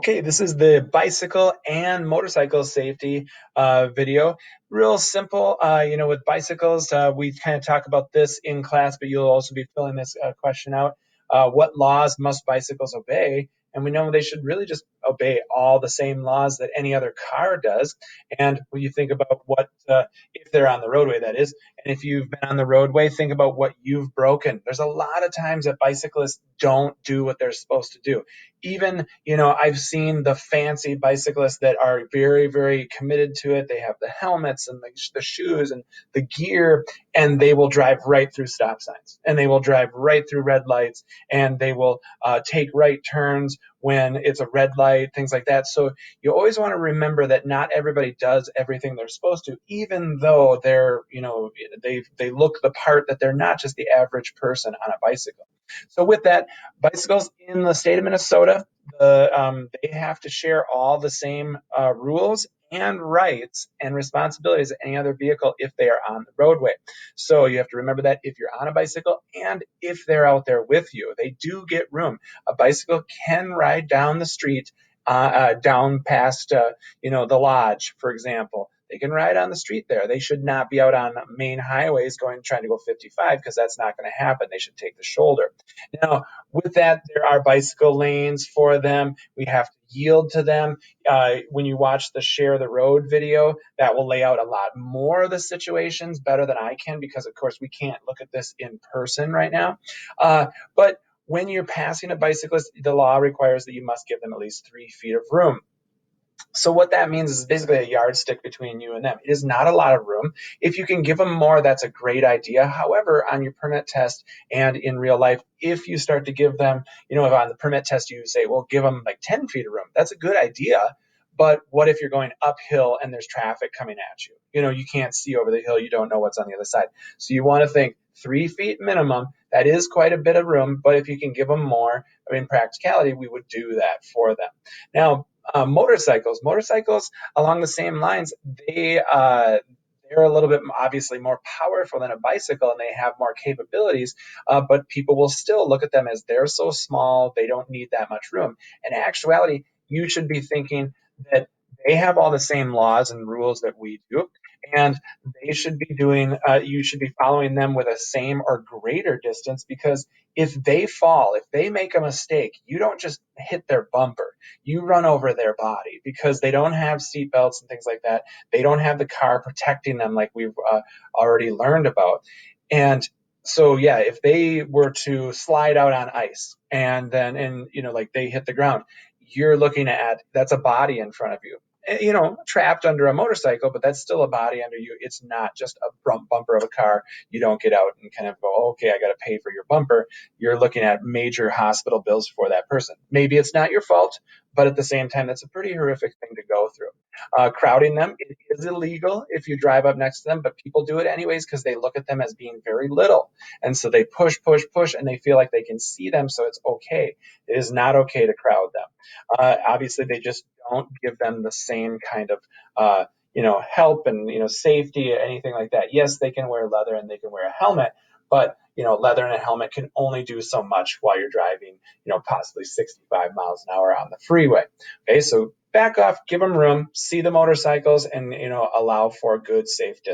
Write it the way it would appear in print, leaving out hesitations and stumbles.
Okay, this is the bicycle and motorcycle safety video. Real simple, with bicycles, we kind of talk about this in class, but you'll also be filling this question out. What laws must bicycles obey? And we know they should really just obey all the same laws that any other car does. And when you think about if they're on the roadway, that is, and if you've been on the roadway, think about what you've broken. There's a lot of times that bicyclists don't do what they're supposed to do. Even, I've seen the fancy bicyclists that are very, very committed to it. They have the helmets and the shoes and the gear, and they will drive right through stop signs, and they will drive right through red lights, and they will take right turns when it's a red light, things like that. So you always want to remember that not everybody does everything they're supposed to, even though they look the part, that they're not just the average person on a bicycle. So with that, bicycles in the state of Minnesota, they have to share all the same rules and rights and responsibilities as any other vehicle if they are on the roadway. So you have to remember that if you're on a bicycle and if they're out there with you, they do get room. A bicycle can ride down the street, down past, the lodge, for example. They can ride on the street there. They should not be out on main highways trying to go 55, because that's not going to happen. They should take the shoulder. Now, with that, there are bicycle lanes for them. We have to yield to them. When you watch the Share the Road video, that will lay out a lot more of the situations better than I can, because, of course, we can't look at this in person right now. But when you're passing a bicyclist, the law requires that you must give them at least 3 feet of room. So what that means is basically a yardstick between you and them. It is not a lot of room. If you can give them more, that's a great idea. However, on your permit test and in real life, if you start to give them, if on the permit test you say, well, give them like 10 feet of room, that's a good idea. But what if you're going uphill and there's traffic coming at you? You can't see over the hill. You don't know what's on the other side. So you want to think 3 feet minimum. That is quite a bit of room, but if you can give them more, in practicality, we would do that for them. Now, motorcycles along the same lines, they're a little bit obviously more powerful than a bicycle, and they have more capabilities, but people will still look at them as they're so small, they don't need that much room. In actuality, you should be thinking that they have all the same laws and rules that we do, and you should be following them with a same or greater distance, because if they fall, if they make a mistake, you don't just hit their bumper, you run over their body, because they don't have seat belts and things like that. They don't have the car protecting them like we've already learned about. And so, yeah, if they were to slide out on ice like they hit the ground, you're looking at, that's a body in front of you. Trapped under a motorcycle, but that's still a body under you. It's not just a front bumper of a car. You don't get out and kind of go, oh, okay, I got to pay for your bumper. You're looking at major hospital bills for that person. Maybe it's not your fault, but at the same time, that's a pretty horrific thing to go through. Crowding them, it is illegal if you drive up next to them, but people do it anyways because they look at them as being very little. And so they push, push, push, and they feel like they can see them, so it's okay. It is not okay to crowd them. Obviously, they just don't give them the same kind of help and safety, anything like that. Yes, they can wear leather and they can wear a helmet, but leather and a helmet can only do so much while you're driving possibly 65 miles an hour on the freeway. Okay, so back off, give them room, see the motorcycles, and allow for good, safe distance.